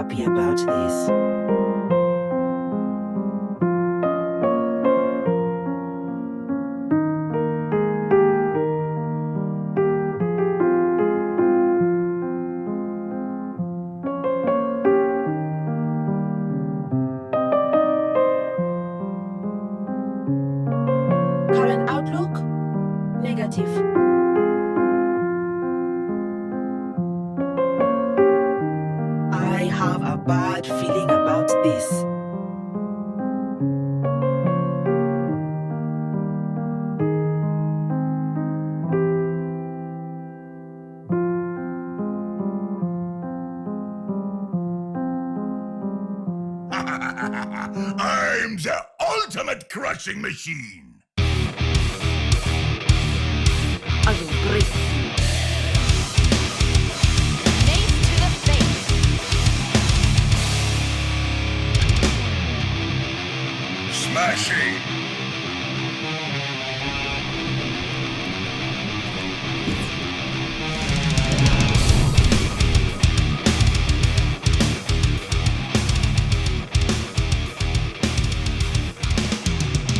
happy about this. Current outlook? Negative. I have a bad feeling about this. I'm the ultimate crushing machine! I will break you. Mace to the face. Smashing!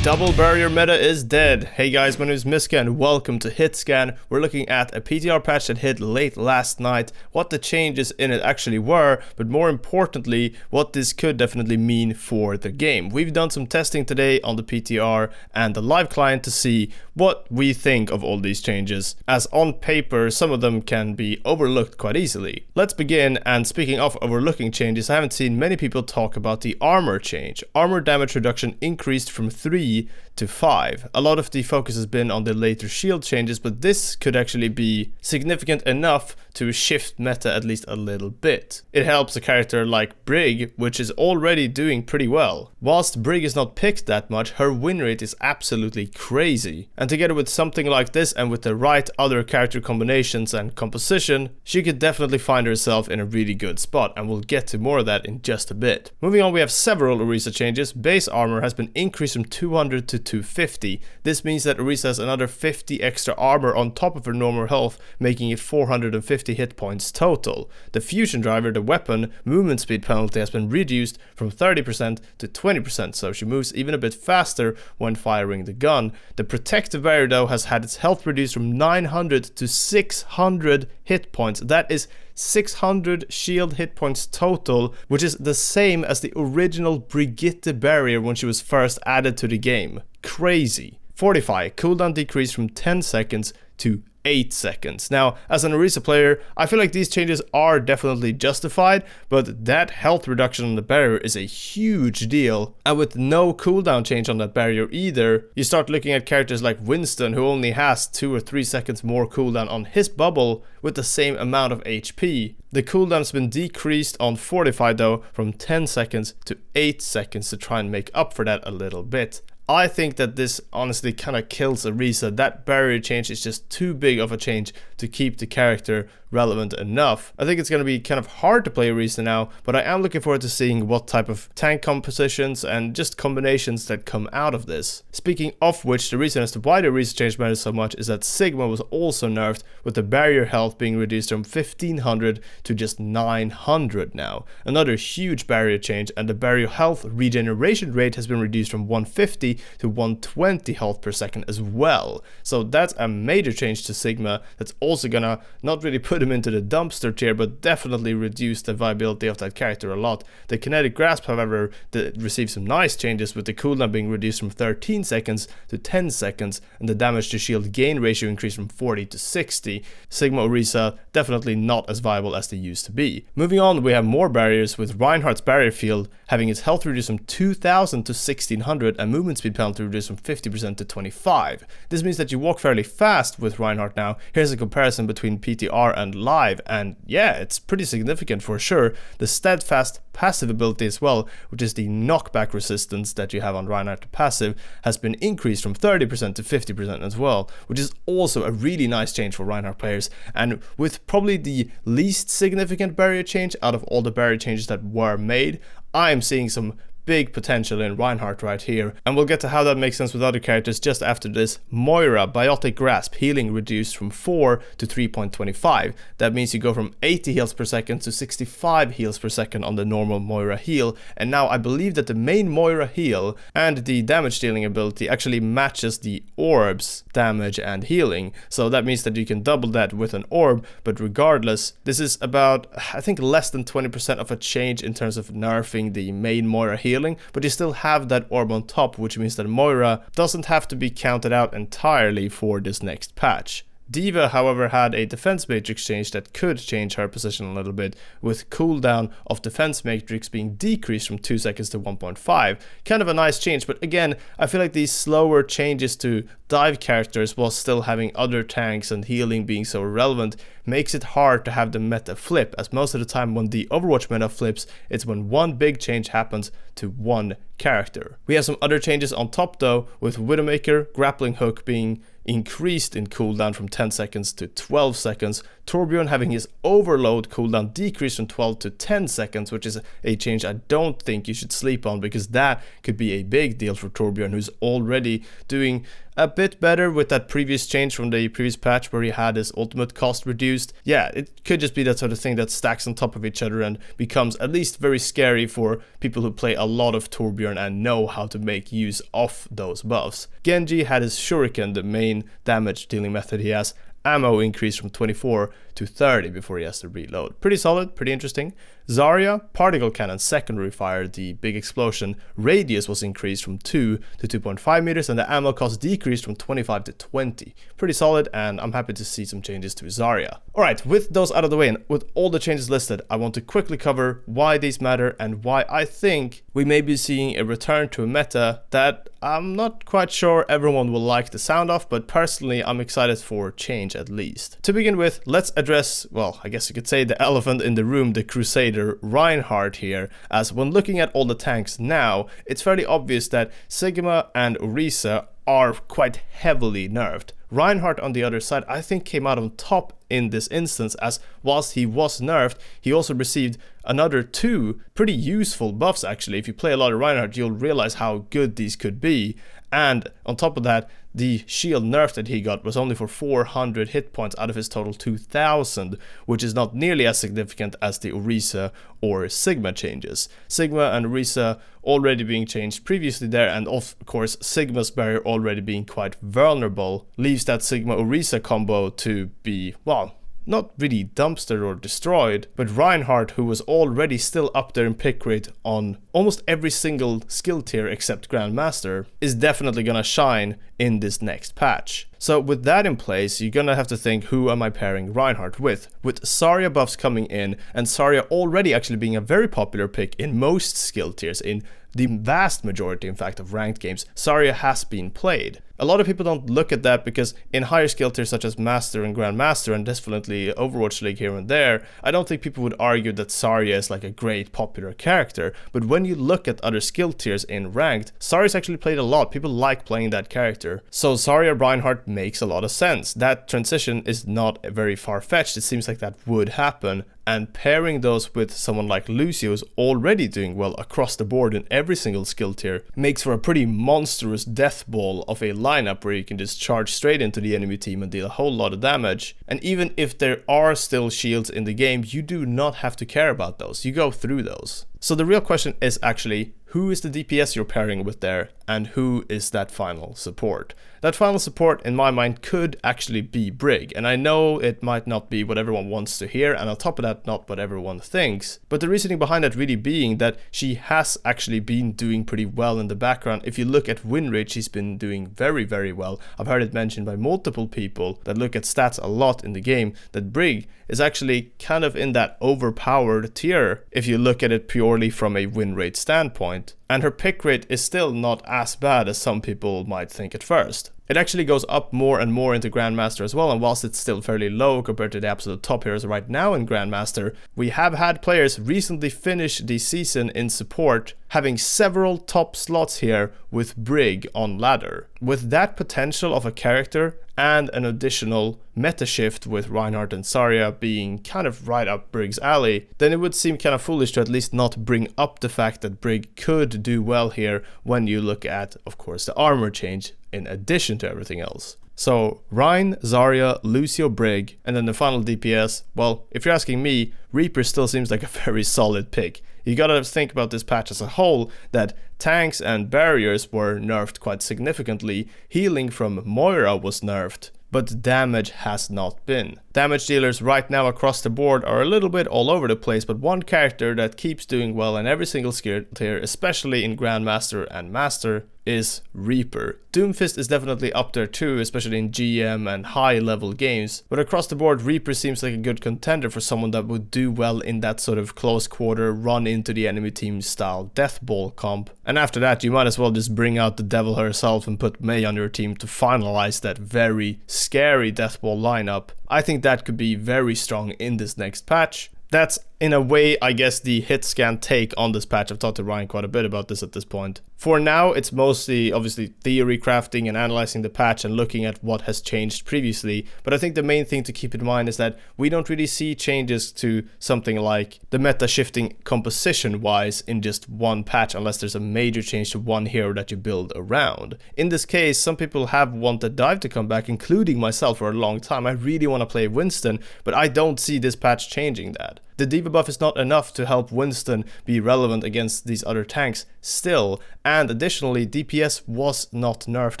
Double barrier meta is dead. Hey guys, my name is Miska and welcome to HitScan. We're looking at a PTR patch that hit late last night, what the changes in it actually were, but more importantly, what this could definitely mean for the game. We've done some testing today on the PTR and the live client to see what we think of all these changes, as on paper some of them can be overlooked quite easily. Let's begin, and speaking of overlooking changes, I haven't seen many people talk about the armor change. Armor damage reduction increased from 3 to 5. A lot of the focus has been on the later shield changes, but this could actually be significant enough to shift meta at least a little bit. It helps a character like Brig, which is already doing pretty well. Whilst Brig is not picked that much, her win rate is absolutely crazy. And together with something like this and with the right other character combinations and composition, she could definitely find herself in a really good spot, and we'll get to more of that in just a bit. Moving on, we have several Orisa changes. Base armor has been increased from 200 to 250. This means that Orisa has another 50 extra armor on top of her normal health, making it 450 hit points total. The fusion driver, the weapon, movement speed penalty has been reduced from 30% to 20%, so she moves even a bit faster when firing the gun. The protective barrier though has had its health reduced from 900 to 600 hit points. That is 600 shield hit points total, which is the same as the original Brigitte barrier when she was first added to the game. Crazy. Fortify, cooldown decreased from 10 seconds to 8 seconds. Now, as an Orisa player, I feel like these changes are definitely justified, but that health reduction on the barrier is a huge deal. And with no cooldown change on that barrier either, you start looking at characters like Winston, who only has 2 or 3 seconds more cooldown on his bubble with the same amount of HP. The cooldown has been decreased on Fortify though from 10 seconds to 8 seconds to try and make up for that a little bit. I think that this honestly kind of kills Orisa. That barrier change is just too big of a change to keep the character relevant enough. I think it's going to be kind of hard to play Orisa now, but I am looking forward to seeing what type of tank compositions and just combinations that come out of this. Speaking of which, the reason as to why the Orisa change matters so much is that Sigma was also nerfed, with the barrier health being reduced from 1500 to just 900 now. Another huge barrier change, and the barrier health regeneration rate has been reduced from 150 to 120 health per second as well. So that's a major change to Sigma that's also gonna not really put him into the dumpster tier, but definitely reduce the viability of that character a lot. The kinetic grasp, however, received some nice changes, with the cooldown being reduced from 13 seconds to 10 seconds, and the damage to shield gain ratio increased from 40 to 60. Sigma Orisa definitely not as viable as they used to be. Moving on, we have more barriers, with Reinhardt's barrier field having its health reduced from 2000 to 1600 and movement speed penalty reduced from 50% to 25. This means that you walk fairly fast with Reinhardt now. Here's a comparison between PTR and live, and yeah, it's pretty significant for sure. The steadfast passive ability as well, which is the knockback resistance that you have on Reinhardt passive, has been increased from 30% to 50% as well, which is also a really nice change for Reinhardt players, and with probably the least significant barrier change out of all the barrier changes that were made. I'm seeing some big potential in Reinhardt right here, and we'll get to how that makes sense with other characters just after this. Moira, Biotic Grasp, healing reduced from 4 to 3.25. That means you go from 80 heals per second to 65 heals per second on the normal Moira heal, and now I believe that the main Moira heal and the damage dealing ability actually matches the orb's damage and healing, so that means that you can double that with an orb. But regardless, this is about, I think, less than 20% of a change in terms of nerfing the main Moira healing, but you still have that orb on top, which means that Moira doesn't have to be counted out entirely for this next patch. D.Va, however, had a defense matrix change that could change her position a little bit, with cooldown of defense matrix being decreased from 2 seconds to 1.5. Kind of a nice change, but again, I feel like these slower changes to dive characters while still having other tanks and healing being so relevant makes it hard to have the meta flip, as most of the time when the Overwatch meta flips, it's when one big change happens to one character. We have some other changes on top though, with Widowmaker, Grappling Hook being increased in cooldown from 10 seconds to 12 seconds, Torbjorn having his overload cooldown decreased from 12 to 10 seconds, which is a change I don't think you should sleep on, because that could be a big deal for Torbjorn, who's already doing a bit better with that previous change from the previous patch where he had his ultimate cost reduced. Yeah, it could just be that sort of thing that stacks on top of each other and becomes at least very scary for people who play a lot of Torbjorn and know how to make use of those buffs. Genji had his Shuriken, the main damage dealing method he has, ammo increased from 24 to 30 before he has to reload. Pretty solid, pretty interesting. Zarya, particle cannon secondary fire, the big explosion, radius was increased from 2 to 2.5 meters and the ammo cost decreased from 25 to 20. Pretty solid, and I'm happy to see some changes to Zarya. Alright, with those out of the way and with all the changes listed, I want to quickly cover why these matter and why I think we may be seeing a return to a meta that I'm not quite sure everyone will like the sound of, but personally I'm excited for change at least. To begin with, let's address, well, I guess you could say the elephant in the room, the Crusader Reinhardt here, as when looking at all the tanks now, it's fairly obvious that Sigma and Orisa are quite heavily nerfed. Reinhardt on the other side I think came out on top in this instance, as whilst he was nerfed, he also received another 2 pretty useful buffs actually. If you play a lot of Reinhardt, you'll realize how good these could be, and on top of that, the shield nerf that he got was only for 400 hit points out of his total 2000, which is not nearly as significant as the Orisa or Sigma changes. Sigma and Orisa already being changed previously there, and of course Sigma's barrier already being quite vulnerable, leaves that Sigma Orisa combo to be, well, not really dumpstered or destroyed, but Reinhardt, who was already still up there in pick rate on almost every single skill tier except Grandmaster, is definitely gonna shine in this next patch. So with that in place, you're gonna have to think, who am I pairing Reinhardt with? With Zarya buffs coming in, and Zarya already actually being a very popular pick in most skill tiers, in the vast majority in fact of ranked games, Zarya has been played. A lot of people don't look at that because in higher skill tiers such as Master and Grandmaster and definitely Overwatch League here and there, I don't think people would argue that Zarya is like a great popular character, but when you look at other skill tiers in ranked, Zarya's actually played a lot. People like playing that character. So Zarya Reinhardt makes a lot of sense. That transition is not very far-fetched. It seems like that would happen. And pairing those with someone like Lucio, who's already doing well across the board in every single skill tier, makes for a pretty monstrous death ball of a lineup where you can just charge straight into the enemy team and deal a whole lot of damage. And even if there are still shields in the game, you do not have to care about those. You go through those. So the real question is actually, who is the DPS you're pairing with there, and who is that final support? That final support, in my mind, could actually be Brig, and I know it might not be what everyone wants to hear, and on top of that, not what everyone thinks, but the reasoning behind that really being that she has actually been doing pretty well in the background. If you look at win rate, she's been doing very, very well. I've heard it mentioned by multiple people that look at stats a lot in the game, that Brig is actually kind of in that overpowered tier if you look at it purely from a win rate standpoint. And her pick rate is still not as bad as some people might think at first. it actually goes up more and more into Grandmaster as well, and whilst it's still fairly low compared to the absolute top heroes right now in Grandmaster, we have had players recently finish the season in support, having several top slots here with Brig on ladder. With that potential of a character and an additional meta shift with Reinhardt and Zarya being kind of right up Brig's alley, then it would seem kind of foolish to at least not bring up the fact that Brig could do well here when you look at, of course, the armor change in addition to everything else. So Rein, Zarya, Lucio, Brig, and then the final DPS, well, if you're asking me, Reaper still seems like a very solid pick. You gotta think about this patch as a whole, that tanks and barriers were nerfed quite significantly, healing from Moira was nerfed, but damage has not been. Damage dealers right now across the board are a little bit all over the place, but one character that keeps doing well in every single skill tier, especially in Grandmaster and Master, is Reaper. Doomfist is definitely up there too, especially in GM and high level games, but across the board Reaper seems like a good contender for someone that would do well in that sort of close quarter, run into the enemy team style death ball comp. And after that you might as well just bring out the devil herself and put Mei on your team to finalize that very scary death ball lineup. I think that could be very strong in this next patch. That's in a way, I guess, the hit scan take on this patch. I've talked to Ryan quite a bit about this at this point. For now, it's mostly obviously theory crafting and analyzing the patch and looking at what has changed previously. But I think the main thing to keep in mind is that we don't really see changes to something like the meta shifting composition wise in just one patch unless there's a major change to one hero that you build around. In this case, some people have wanted Dive to come back, including myself, for a long time. I really want to play Winston, but I don't see this patch changing that. The Diva buff is not enough to help Winston be relevant against these other tanks still, and additionally DPS was not nerfed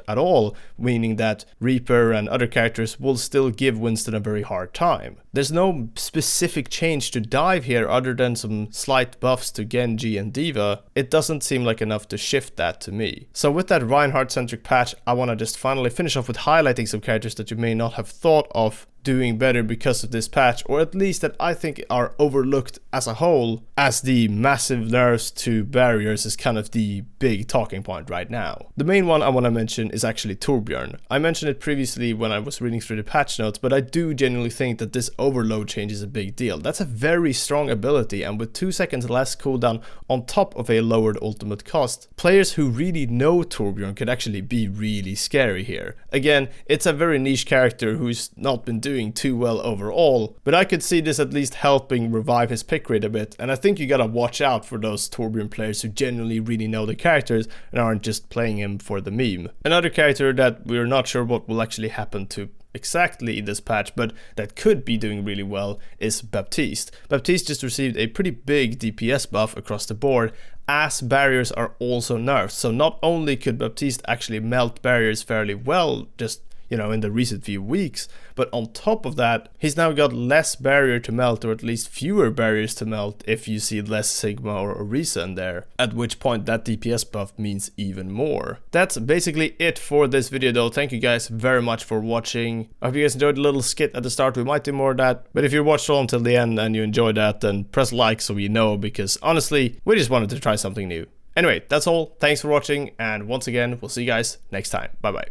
at all, meaning that Reaper and other characters will still give Winston a very hard time. There's no specific change to Dive here other than some slight buffs to Genji and Diva. It doesn't seem like enough to shift that to me. So with that Reinhardt centric patch, I want to just finally finish off with highlighting some characters that you may not have thought of doing better because of this patch, or at least that I think are overlooked as a whole, as the massive nerfs to barriers is kind of the big talking point right now. The main one I want to mention is actually Torbjorn. I mentioned it previously when I was reading through the patch notes, but I do genuinely think that this overload change is a big deal. That's a very strong ability, and with 2 seconds less cooldown on top of a lowered ultimate cost, players who really know Torbjorn could actually be really scary here. Again, it's a very niche character who's not been doing too well overall, but I could see this at least helping revive his pick rate a bit, and I think you gotta watch out for those Torbjorn players who genuinely really know the characters and aren't just playing him for the meme. Another character that we're not sure what will actually happen to exactly in this patch, but that could be doing really well, is Baptiste. Baptiste just received a pretty big DPS buff across the board, as barriers are also nerfed. So not only could Baptiste actually melt barriers fairly well, just in the recent few weeks, but on top of that, he's now got less barrier to melt, or at least fewer barriers to melt if you see less Sigma or Orisa in there, at which point that DPS buff means even more. That's basically it for this video though. Thank you guys very much for watching. I hope you guys enjoyed the little skit at the start. We might do more of that, but if you watched all until the end and you enjoyed that, then press like so we know, because honestly, we just wanted to try something new. Anyway, that's all. Thanks for watching, and once again, we'll see you guys next time. Bye bye.